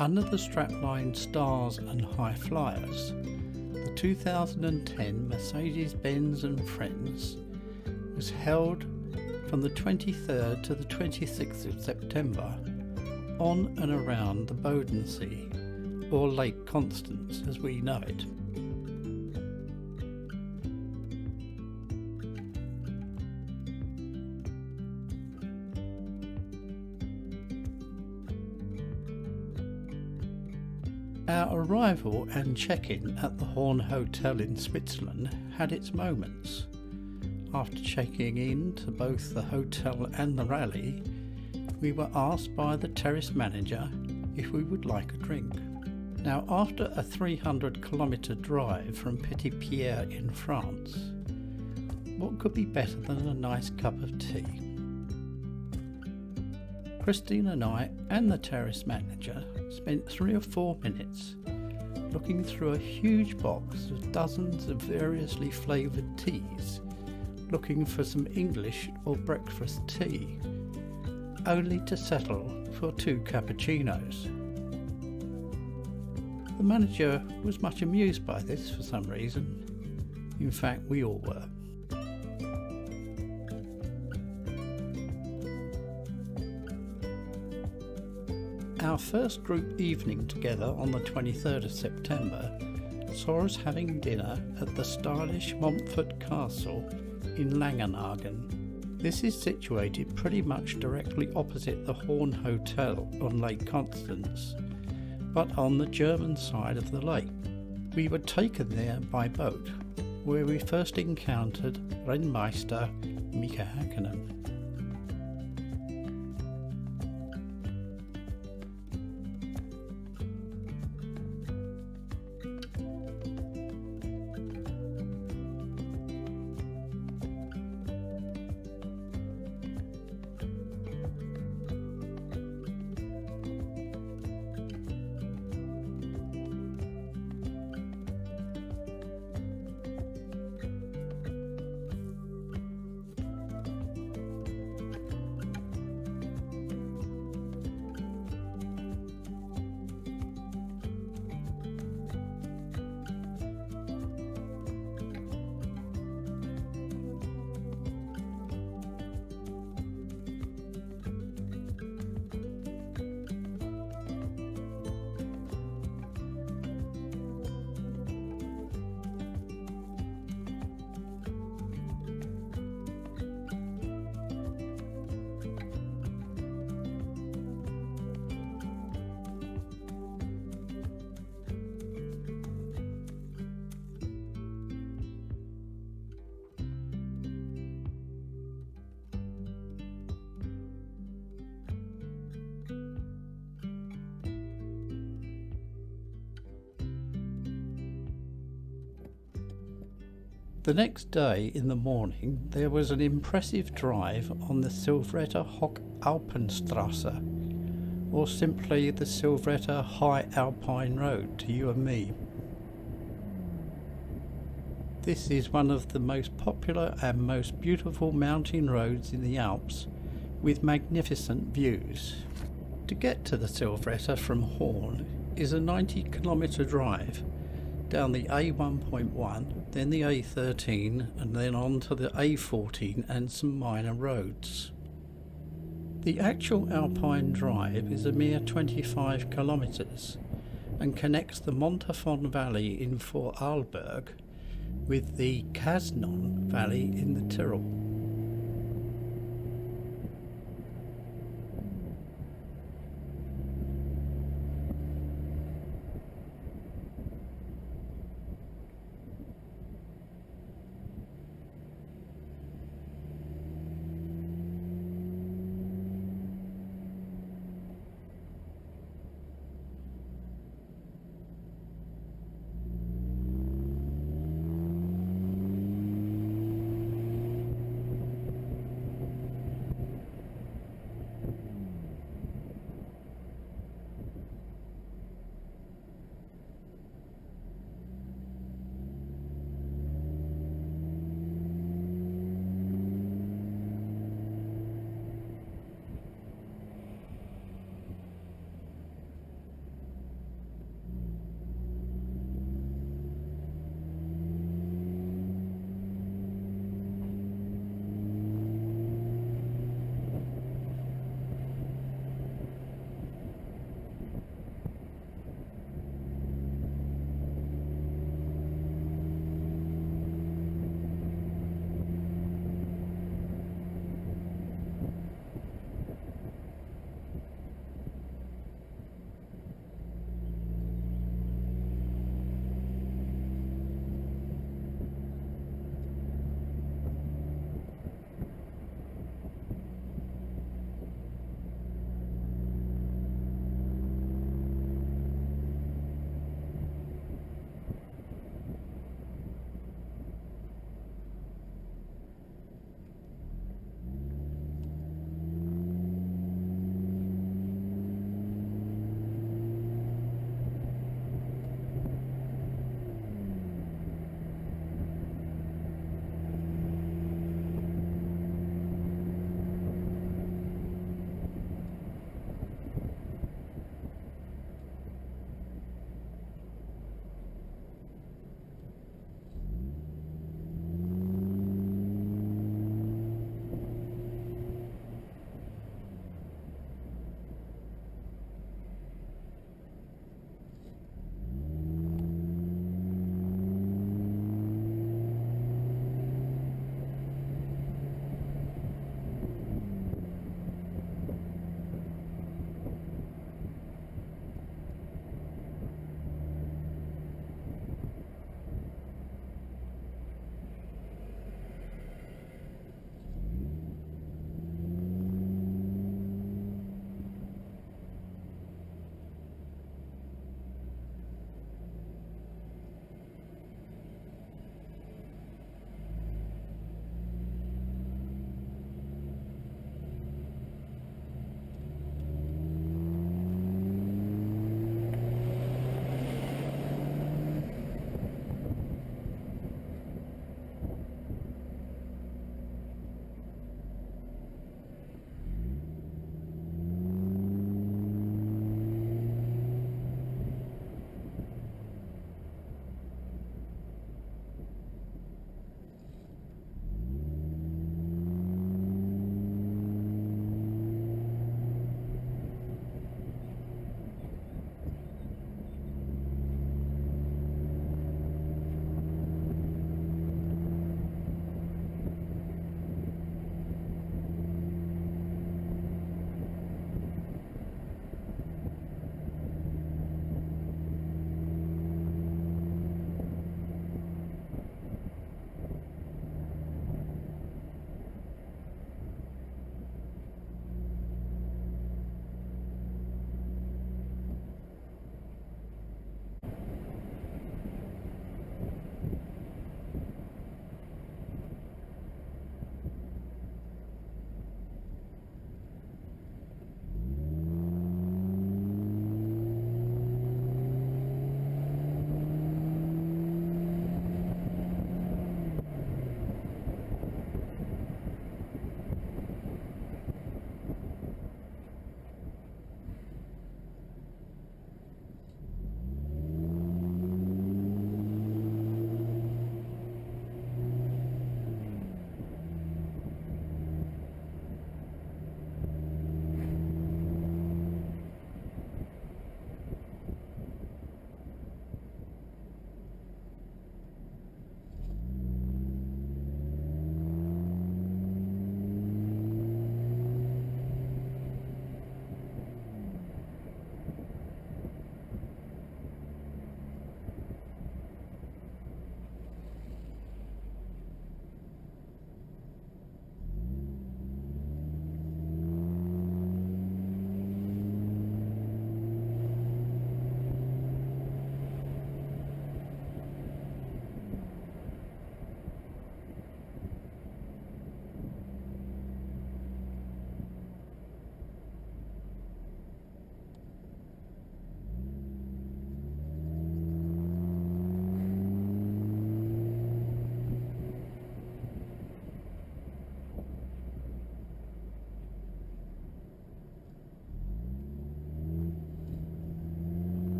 Under the strapline Stars and High Flyers, the 2010 Mercedes Benz and Friends was held from the 23rd to the 26th of September on and around the Bodensee, or Lake Constance as we know it. Our arrival and check-in at the Horn Hotel in Switzerland had its moments. After checking in to both the hotel and the rally, we were asked by the terrace manager if we would like a drink. Now, after a 300-kilometre drive from Petite-Pierre in France, what could be better than a nice cup of tea? Christine and I and the terrace manager spent 3 or 4 minutes looking through a huge box of dozens of variously flavoured teas, looking for some English or breakfast tea, only to settle for 2 cappuccinos. The manager was much amused by this for some reason. In fact, we all were. Our first group evening together on the 23rd of September saw us having dinner at the stylish Montfort Castle in Langenhagen. This is situated pretty much directly opposite the Horn Hotel on Lake Constance, but on the German side of the lake. We were taken there by boat, where we first encountered Rennmeister Mika Häkkinen. The next day in the morning there was an impressive drive on the Silvretta Hoch Alpenstrasse, or simply the Silvretta High Alpine Road to you and me. This is one of the most popular and most beautiful mountain roads in the Alps, with magnificent views. To get to the Silvretta from Horn is a 90-kilometre drive down the A1.1, then the A13, and then on to the A14 and some minor roads. The actual Alpine Drive is a mere 25 kilometres and connects the Montafon Valley in Vorarlberg with the Casnon Valley in the Tyrol.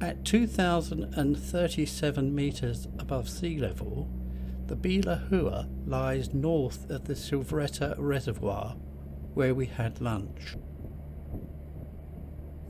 At 2,037 metres above sea level, the Bieler Höhe lies north of the Silvretta Reservoir, where we had lunch.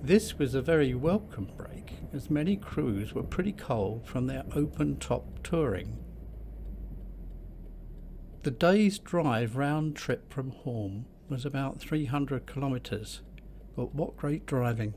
This was a very welcome break, as many crews were pretty cold from their open-top touring. The day's drive round trip from Horn was about 300 kilometres, but what great driving.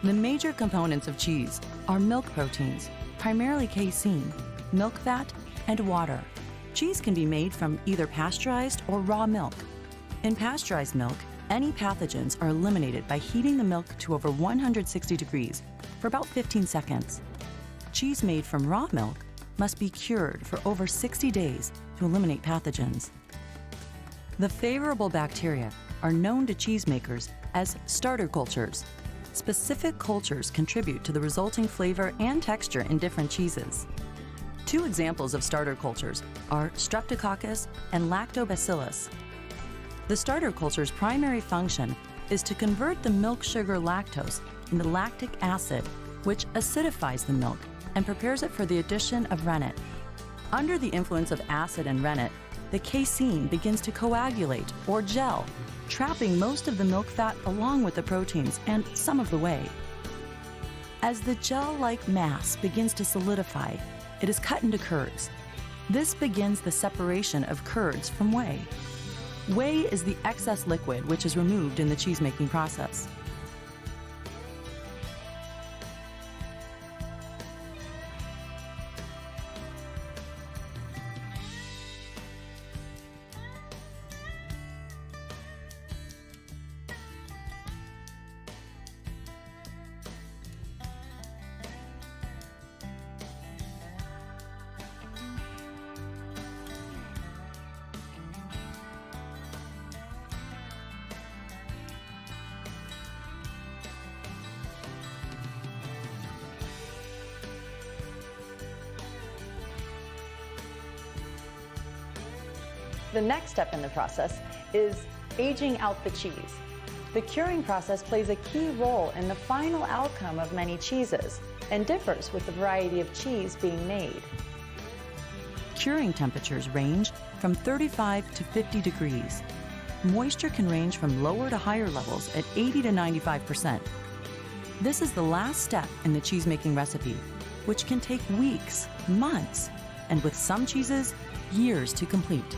The major components of cheese are milk proteins, primarily casein, milk fat, and water. Cheese can be made from either pasteurized or raw milk. In pasteurized milk, any pathogens are eliminated by heating the milk to over 160 degrees for about 15 seconds. Cheese made from raw milk must be cured for over 60 days to eliminate pathogens. The favorable bacteria are known to cheesemakers as starter cultures. Specific cultures contribute to the resulting flavor and texture in different cheeses. Two examples of starter cultures are Streptococcus and Lactobacillus. The starter culture's primary function is to convert the milk sugar lactose into lactic acid, which acidifies the milk and prepares it for the addition of rennet. Under the influence of acid and rennet, the casein begins to coagulate or gel, trapping most of the milk fat along with the proteins and some of the whey. As the gel-like mass begins to solidify, it is cut into curds. This begins the separation of curds from whey. Whey is the excess liquid which is removed in the cheese-making process. The next step in the process is aging out the cheese. The curing process plays a key role in the final outcome of many cheeses and differs with the variety of cheese being made. Curing temperatures range from 35 to 50 degrees. Moisture can range from lower to higher levels at 80 to 95%. This is the last step in the cheese-making recipe, which can take weeks, months, and with some cheeses, years to complete.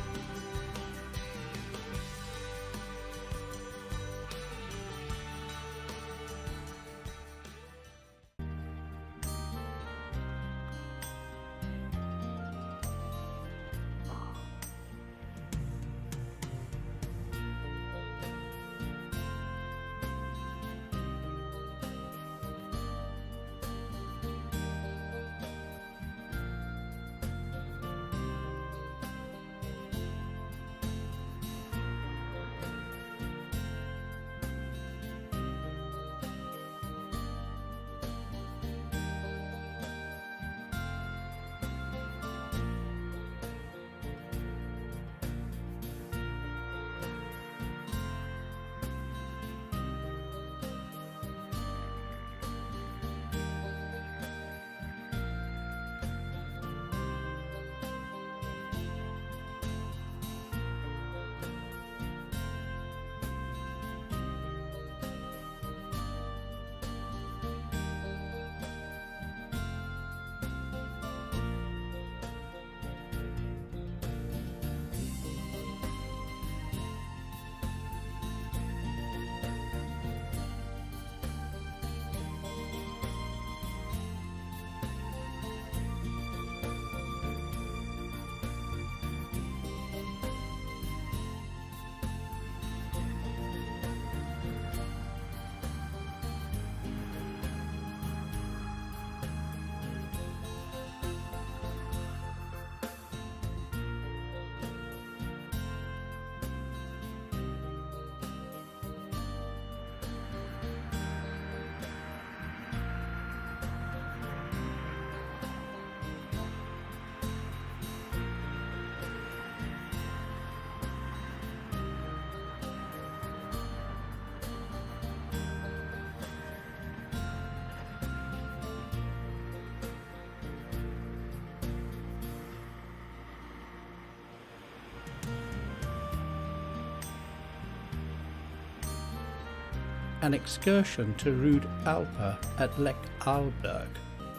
An excursion to Rud Alper at Lech Arlberg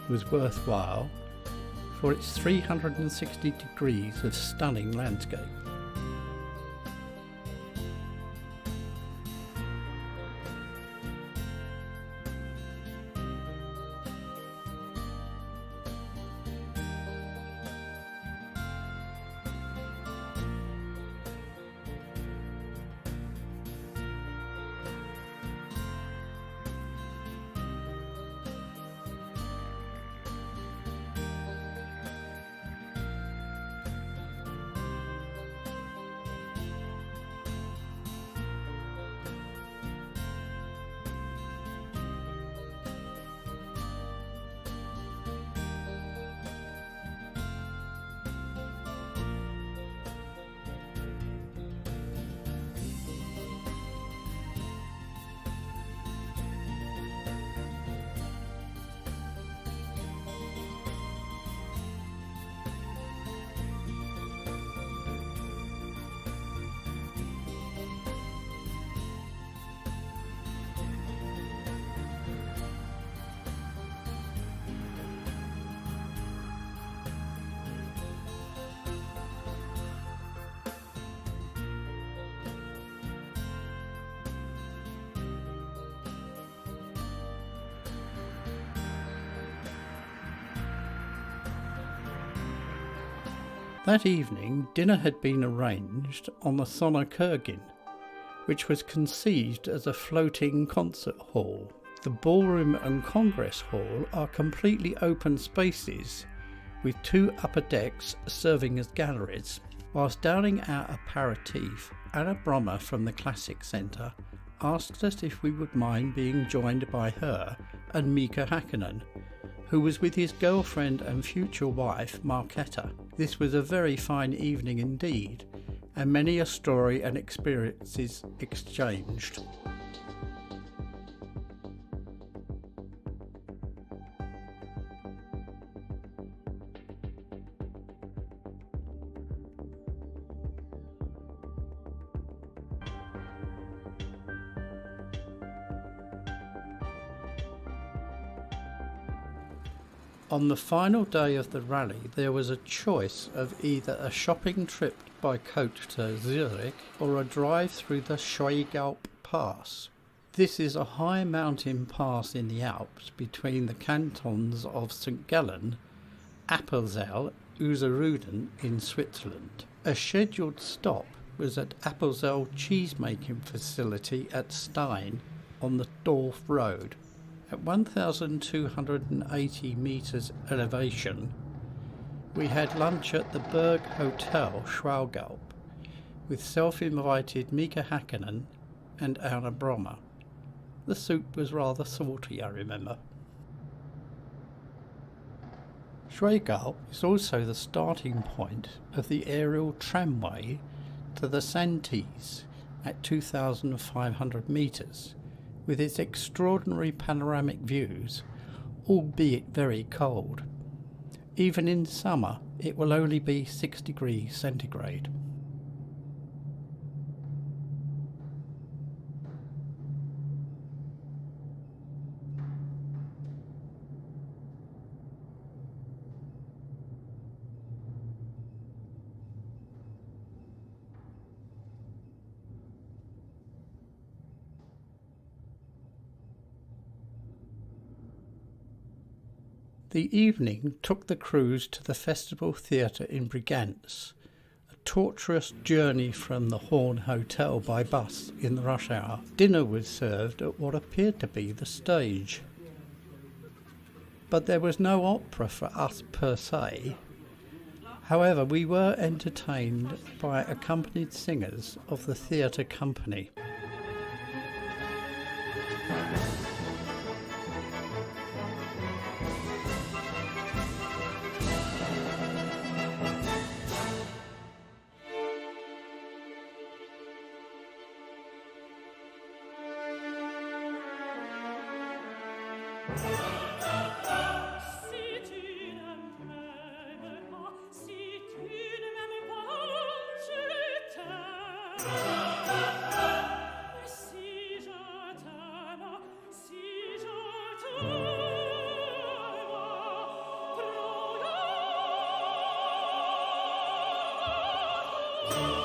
was worthwhile for its 360 degrees of stunning landscape. That evening, dinner had been arranged on the Sonnenkirchen, which was conceived as a floating concert hall. The ballroom and congress hall are completely open spaces with two upper decks serving as galleries. Whilst downing our aperitif, Anna Brommer from the Classic Centre asked us if we would mind being joined by her and Mika Hakkinen, who was with his girlfriend and future wife Marketta. This was a very fine evening indeed, and many a story and experiences exchanged. On the final day of the rally, there was a choice of either a shopping trip by coach to Zurich or a drive through the Schweigaup Pass. This is a high mountain pass in the Alps between the cantons of St. Gallen, Appenzell, Useruden in Switzerland. A scheduled stop was at Appenzell cheese-making facility at Stein on the Dorf Road. At 1,280 metres elevation, we had lunch at the Berg Hotel Schweigaup with self-invited Mika Hakkinen and Anna Brommer. The soup was rather salty, I remember. Schweigaup is also the starting point of the aerial tramway to the Santys at 2,500 metres, with its extraordinary panoramic views, albeit very cold. Even in summer, it will only be 6 degrees centigrade. The evening took the cruise to the Festival Theatre in Bregenz, a tortuous journey from the Horn Hotel by bus in the rush hour. Dinner was served at what appeared to be the stage. But there was no opera for us per se. However, we were entertained by accompanied singers of the theatre company. Bye.